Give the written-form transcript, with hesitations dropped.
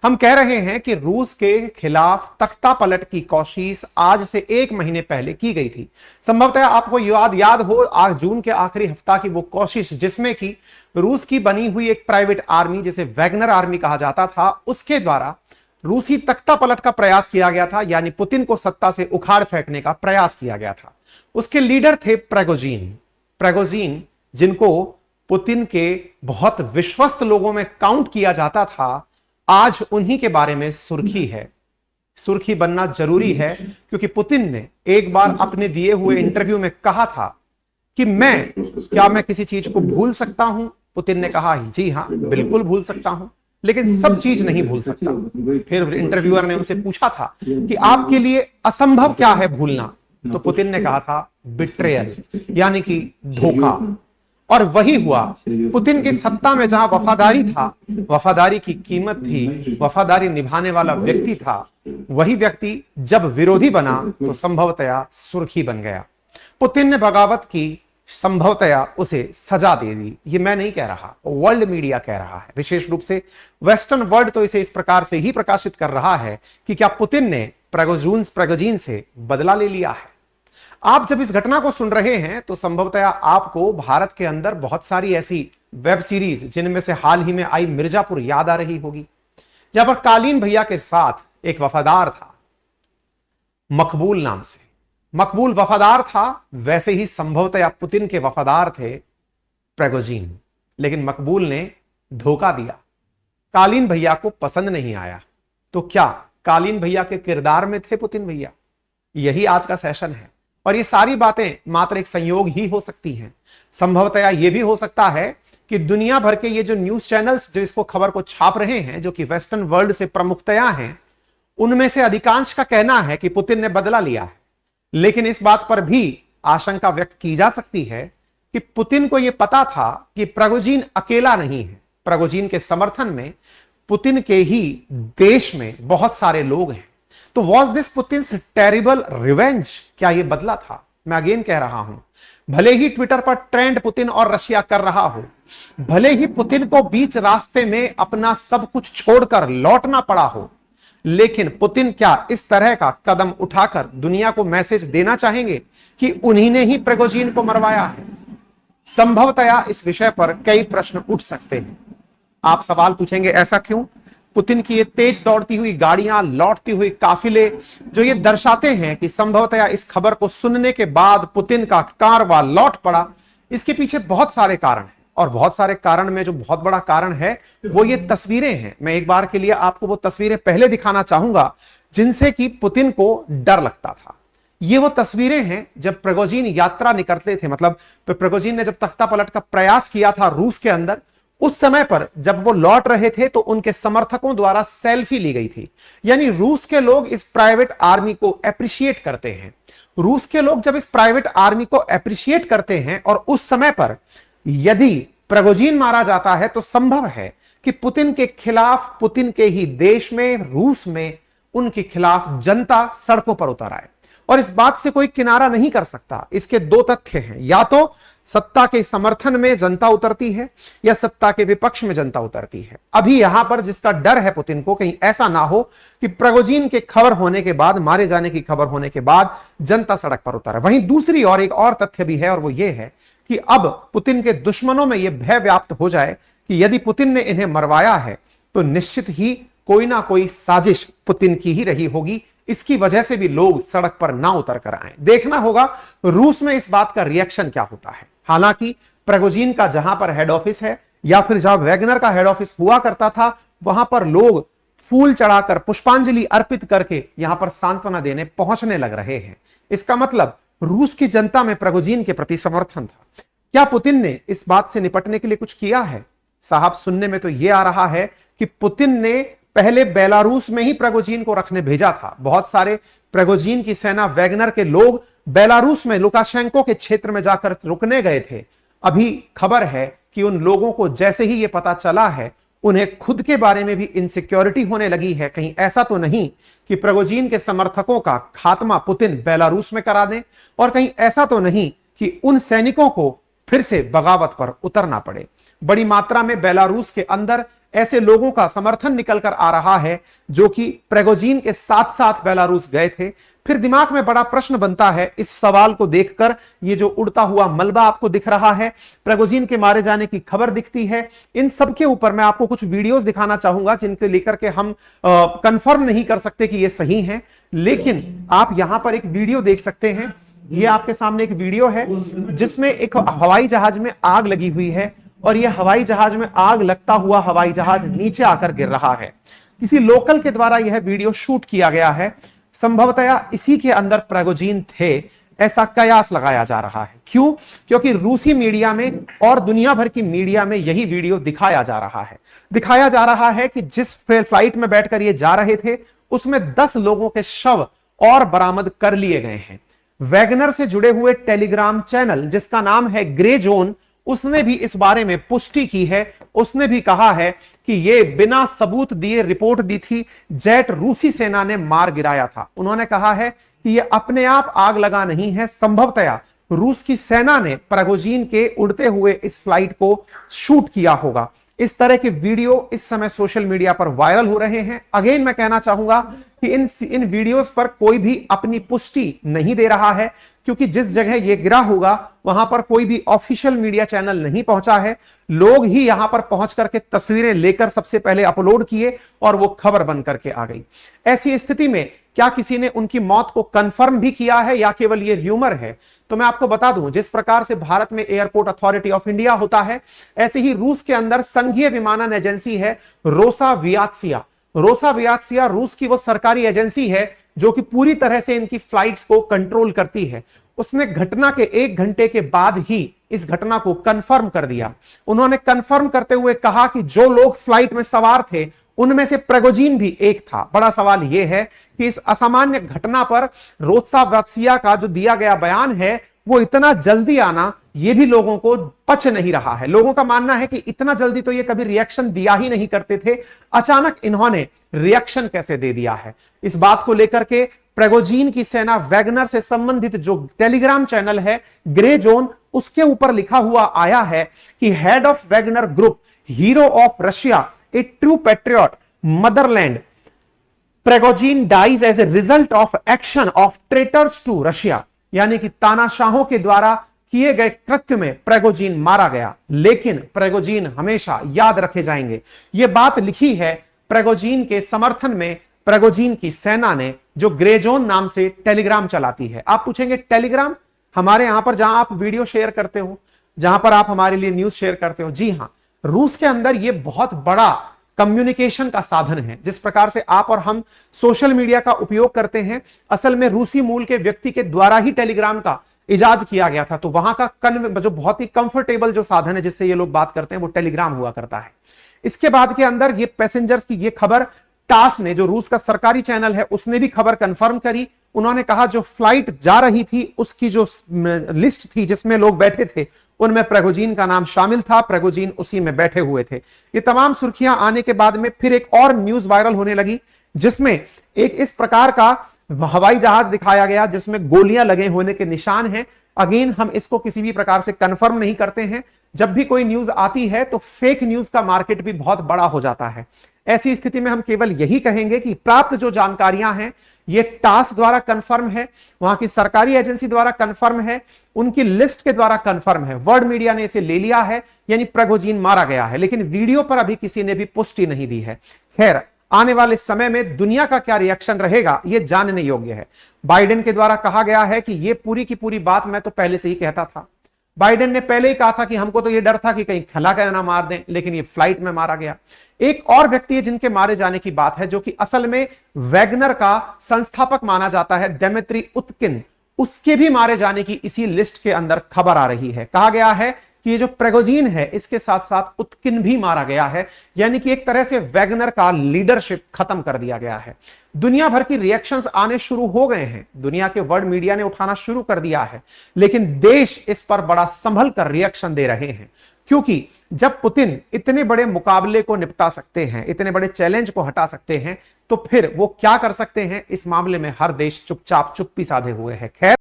हम कह रहे हैं कि रूस के खिलाफ तख्ता पलट की कोशिश आज से 1 महीने पहले की गई थी। संभवतः आपको याद हो आज जून के आखिरी हफ्ता की वो कोशिश, जिसमें कि रूस की बनी हुई एक प्राइवेट आर्मी जिसे वैगनर आर्मी कहा जाता था, उसके द्वारा रूसी तख्ता पलट का प्रयास किया गया था, यानी पुतिन को सत्ता से उखाड़ फेंकने का प्रयास किया गया था। उसके लीडर थे प्रेगोजिन, जिनको पुतिन के बहुत विश्वस्त लोगों में काउंट किया जाता था। आज उन्हीं के बारे में सुर्खी बनना जरूरी है, क्योंकि पुतिन ने एक बार अपने दिए हुए इंटरव्यू में कहा था कि मैं किसी चीज को भूल सकता हूं। पुतिन ने कहा जी हां, बिल्कुल भूल सकता हूं, लेकिन सब चीज नहीं भूल सकता। फिर इंटरव्यूअर ने उनसे पूछा था कि आपके लिए असंभव क्या है भूलना, तो पुतिन ने कहा था बिट्रेयल, यानी कि धोखा। और वही हुआ। पुतिन की सत्ता में जहां वफादारी था, वफादारी की कीमत थी, वफादारी निभाने वाला व्यक्ति था, वही व्यक्ति जब विरोधी बना तो संभवतया सुर्खी बन गया। पुतिन ने बगावत की, संभवतया उसे सजा दे दी। ये मैं नहीं कह रहा, वर्ल्ड मीडिया कह रहा है, विशेष रूप से वेस्टर्न वर्ल्ड तो इसे इस प्रकार से ही प्रकाशित कर रहा है कि क्या पुतिन ने प्रेगोजिन से बदला ले लिया है। आप जब इस घटना को सुन रहे हैं तो संभवतया आपको भारत के अंदर बहुत सारी ऐसी वेब सीरीज, जिनमें से हाल ही में आई मिर्जापुर, याद आ रही होगी, जहां पर कालीन भैया के साथ एक वफादार था, मकबूल नाम से। मकबूल वफादार था, वैसे ही संभवतया पुतिन के वफादार थे प्रेगोजिन, लेकिन मकबूल ने धोखा दिया, कालीन भैया को पसंद नहीं आया। तो क्या कालीन भैया के किरदार में थे पुतिन भैया? यही आज का सेशन है। और ये सारी बातें मात्र एक संयोग ही हो सकती हैं। संभवतया यह भी हो सकता है कि दुनिया भर के ये जो न्यूज चैनल्स जो इसको खबर को छाप रहे हैं, जो कि वेस्टर्न वर्ल्ड से प्रमुखतया हैं, उनमें से अधिकांश का कहना है कि पुतिन ने बदला लिया है। लेकिन इस बात पर भी आशंका व्यक्त की जा सकती है कि पुतिन को यह पता था कि प्रेगोजिन अकेला नहीं है। प्रेगोजिन के समर्थन में पुतिन के ही देश में बहुत सारे लोग हैं। तो वॉज दिस पुतिन्स टेरिबल रिवेंज? क्या यह बदला था? मैं अगेन कह रहा हूं, भले ही ट्विटर पर ट्रेंड पुतिन और रशिया कर रहा हो, भले ही पुतिन को बीच रास्ते में अपना सब कुछ छोड़कर लौटना पड़ा हो, लेकिन पुतिन क्या इस तरह का कदम उठाकर दुनिया को मैसेज देना चाहेंगे कि उन्हीं ने ही प्रेगोजिन को मरवाया है? संभवतया इस विषय पर कई प्रश्न उठ सकते हैं। आप सवाल पूछेंगे ऐसा क्यों? पुतिन की ये तेज दौड़ती हुई गाड़ियां, लौटती हुई काफिले, जो ये दर्शाते हैं कि संभवतया इस खबर को सुनने के बाद पुतिन का कारवां लौट पड़ा, इसके पीछे बहुत सारे कारण हैं। और बहुत सारे कारण में जो बहुत बड़ा कारण है वो ये तस्वीरें हैं। मैं एक बार के लिए आपको वो तस्वीरें पहले दिखाना चाहूंगा जिनसे कि पुतिन को डर लगता था। ये वो तस्वीरें हैं जब प्रेगोजिन यात्रा निकलते थे, मतलब प्रेगोजिन ने जब तख्ता पलट का प्रयास किया था रूस के अंदर, उस समय पर जब वो लौट रहे थे तो उनके समर्थकों द्वारा सेल्फी ली गई थी। यानी रूस के लोग इस प्राइवेट आर्मी को एप्रिशिएट करते हैं। रूस के लोग जब इस प्राइवेट आर्मी को एप्रिशिएट करते हैं और उस समय पर यदि प्रेगोजिन मारा जाता है तो संभव है कि पुतिन के खिलाफ, पुतिन के ही देश में, रूस में, उनके खिलाफ जनता सड़कों पर उतर आए। और इस बात से कोई किनारा नहीं कर सकता। इसके दो तथ्य हैं, या तो सत्ता के समर्थन में जनता उतरती है या सत्ता के विपक्ष में जनता उतरती है। अभी यहां पर जिसका डर है पुतिन को, कहीं ऐसा ना हो कि प्रेगोजिन के खबर होने के बाद, मारे जाने की खबर होने के बाद जनता सड़क पर उतरे। वहीं दूसरी ओर एक और तथ्य भी है, और वो ये है कि अब पुतिन के दुश्मनों में यह भय व्याप्त हो जाए कि यदि पुतिन ने इन्हें मरवाया है तो निश्चित ही कोई ना कोई साजिश पुतिन की ही रही होगी। इसकी वजह से भी लोग सड़क पर ना उतर कर आए। देखना होगा रूस में इस बात का रिएक्शन क्या होता है। हालांकि प्रेगोजिन का जहां पर हेड ऑफिस है या फिर जहां वैगनर का हेड ऑफिस हुआ करता था, वहां पर लोग फूल चढ़ाकर, पुष्पांजलि अर्पित करके यहां पर सांत्वना देने पहुंचने लग रहे हैं। इसका मतलब रूस की जनता में प्रेगोजिन के प्रति समर्थन था। क्या पुतिन ने इस बात से निपटने के लिए कुछ किया है? साहब, सुनने में तो यह आ रहा है कि पुतिन ने पहले बेलारूस में ही प्रेगोजिन को रखने भेजा था। बहुत सारे प्रेगोजिन की सेना, वैगनर के लोग बेलारूस में लुकाशेंको के क्षेत्र में जाकर रुकने गए थे। अभी खबर है कि उन लोगों को जैसे ही यह पता चला है, उन्हें खुद के बारे में भी इनसिक्योरिटी होने लगी है। कहीं ऐसा तो नहीं कि प्रेगोजिन के समर्थकों का खात्मा पुतिन बेलारूस में करा दें, और कहीं ऐसा तो नहीं कि उन सैनिकों को फिर से बगावत पर उतरना पड़े। बड़ी मात्रा में बेलारूस के अंदर ऐसे लोगों का समर्थन निकल कर आ रहा है जो कि प्रिगोजिन के साथ साथ बेलारूस गए थे। फिर दिमाग में बड़ा प्रश्न बनता है इस सवाल को देखकर। ये जो उड़ता हुआ मलबा आपको दिख रहा है, प्रिगोजिन के मारे जाने की खबर दिखती है, इन सब के ऊपर मैं आपको कुछ वीडियोस दिखाना चाहूंगा जिनके लेकर के हम कंफर्म नहीं कर सकते कि ये सही है, लेकिन आप यहां पर एक वीडियो देख सकते हैं। ये आपके सामने एक वीडियो है जिसमें एक हवाई जहाज में आग लगी हुई है और यह हवाई जहाज में आग लगता हुआ हवाई जहाज नीचे आकर गिर रहा है। किसी लोकल के द्वारा यह वीडियो शूट किया गया है। संभवतया इसी के अंदर प्रिगोजिन थे, ऐसा कयास लगाया जा रहा है। क्यों? क्योंकि रूसी मीडिया में और दुनिया भर की मीडिया में यही वीडियो दिखाया जा रहा है। दिखाया जा रहा है कि जिस फ्लाइट में बैठकर ये जा रहे थे उसमें 10 लोगों के शव और बरामद कर लिए गए हैं। वैगनर से जुड़े हुए टेलीग्राम चैनल जिसका नाम है ग्रे जोन, उसने भी इस बारे में पुष्टि की है। उसने भी कहा है कि यह बिना सबूत दिए रिपोर्ट दी थी, जेट रूसी सेना ने मार गिराया था। उन्होंने कहा है कि यह अपने आप आग लगा नहीं है, संभवतया रूस की सेना ने प्रिगोजिन के उड़ते हुए इस फ्लाइट को शूट किया होगा। इस तरह के वीडियो इस समय सोशल मीडिया पर वायरल हो रहे हैं। अगेन मैं कहना चाहूंगा कि इन वीडियोस पर कोई भी अपनी पुष्टि नहीं दे रहा है, क्योंकि जिस जगह यह गिरा होगा वहां पर कोई भी ऑफिशियल मीडिया चैनल नहीं पहुंचा है। लोग ही यहां पर पहुंच करके तस्वीरें लेकर सबसे पहले अपलोड किए और वो खबर बन करके आ गई। ऐसी स्थिति में क्या किसी ने उनकी मौत को कंफर्म भी किया है या केवल ये र्यूमर है? तो मैं आपको बता दूं, जिस प्रकार से भारत में एयरपोर्ट अथॉरिटी ऑफ इंडिया होता है, ऐसे ही रूस के अंदर संघीय विमानन एजेंसी है रोसावियात्सिया। रोसावियात्सिया रूस की वो सरकारी एजेंसी है जो कि पूरी तरह से इनकी फ्लाइट्स को कंट्रोल करती है। उसने घटना के 1 घंटे के बाद ही इस घटना को कंफर्म कर दिया। उन्होंने कंफर्म करते हुए कहा कि जो लोग फ्लाइट में सवार थे उनमें से प्रिगोजिन भी एक था। बड़ा सवाल यह है कि इस असामान्य घटना पर रोसावियात्सिया का जो दिया गया बयान है वो इतना जल्दी आना ये भी लोगों को पच नहीं रहा है। लोगों का मानना है कि इतना जल्दी तो ये कभी रिएक्शन दिया ही नहीं करते थे, अचानक इन्होंने रिएक्शन कैसे दे दिया है। इस बात को लेकर के प्रिगोजिन की सेना वैगनर से संबंधित जो टेलीग्राम चैनल है ग्रे जोन, उसके ऊपर लिखा हुआ आया है कि head of Wagner group, hero of Russia, a true patriot, motherland, Prigozhin dies as a result of action of traitors to Russia. यानी कि तानाशाहों के द्वारा किए गए कृत्य में प्रिगोजिन मारा गया, लेकिन प्रिगोजिन हमेशा याद रखे जाएंगे। यह बात लिखी है प्रिगोजिन के समर्थन में प्रिगोजिन की सेना ने, जो ग्रे जोन नाम से टेलीग्राम चलाती है। आप पूछेंगे टेलीग्राम? हमारे यहां पर जहां आप वीडियो शेयर करते हो, जहां पर आप हमारे लिए न्यूज शेयर करते हो, जी हां, रूस के अंदर यह बहुत बड़ा कम्युनिकेशन का साधन है। जिस प्रकार से आप और हम सोशल मीडिया का उपयोग करते हैं, असल में रूसी मूल के व्यक्ति के द्वारा ही टेलीग्राम का इजाद किया गया था। तो वहां का जो बहुत ही कंफर्टेबल जो साधन है जिससे ये लोग बात करते हैं वो टेलीग्राम हुआ करता है। इसके बाद के अंदर ये पैसेंजर्स की ये खबर टास ने, जो रूस का सरकारी चैनल है, उसने भी खबर कंफर्म करी। उन्होंने कहा जो फ्लाइट जा रही थी उसकी जो लिस्ट थी जिसमें लोग बैठे थे उनमें प्रिगोजिन का नाम शामिल था, प्रिगोजिन उसी में बैठे हुए थे। ये तमाम सुर्खियां आने के बाद में फिर एक और न्यूज वायरल होने लगी जिसमें एक इस प्रकार का हवाई जहाज दिखाया गया जिसमें गोलियां लगे होने के निशान हैं। अगेन हम इसको किसी भी प्रकार से कंफर्म नहीं करते हैं। जब भी कोई न्यूज आती है तो फेक न्यूज का मार्केट भी बहुत बड़ा हो जाता है। ऐसी स्थिति में हम केवल यही कहेंगे कि प्राप्त जो जानकारियां हैं ये टास द्वारा कंफर्म है, वहां की सरकारी एजेंसी द्वारा कंफर्म है, उनकी लिस्ट के द्वारा कंफर्म है। वर्ल्ड मीडिया ने इसे ले लिया है, यानी प्रिगोजिन मारा गया है, लेकिन वीडियो पर अभी किसी ने भी पुष्टि नहीं दी है। खैर, आने वाले समय में दुनिया का क्या रिएक्शन रहेगा यह जानने योग्य है। बाइडेन के द्वारा कहा गया है कि यह पूरी की पूरी बात मैं तो पहले से ही कहता था। बाइडेन ने पहले ही कहा था कि हमको तो यह डर था कि कहीं खला कर ना मार दें, लेकिन ये फ्लाइट में मारा गया। एक और व्यक्ति है जिनके मारे जाने की बात है, जो कि असल में वैगनर का संस्थापक माना जाता है, दिमित्री उत्किन। उसके भी मारे जाने की इसी लिस्ट के अंदर खबर आ रही है। कहा गया है कि ये जो प्रिगोजिन है इसके साथ साथ उत्किन भी मारा गया है, यानी कि एक तरह से वैगनर का लीडरशिप खत्म कर दिया गया है। दुनिया भर की रिएक्शंस आने शुरू हो गए हैं, दुनिया के वर्ल्ड मीडिया ने उठाना शुरू कर दिया है, लेकिन देश इस पर बड़ा संभल कर रिएक्शन दे रहे हैं। क्योंकि जब पुतिन इतने बड़े मुकाबले को निपटा सकते हैं, इतने बड़े चैलेंज को हटा सकते हैं, तो फिर वो क्या कर सकते हैं? इस मामले में हर देश चुपचाप चुप्पी साधे हुए है। खैर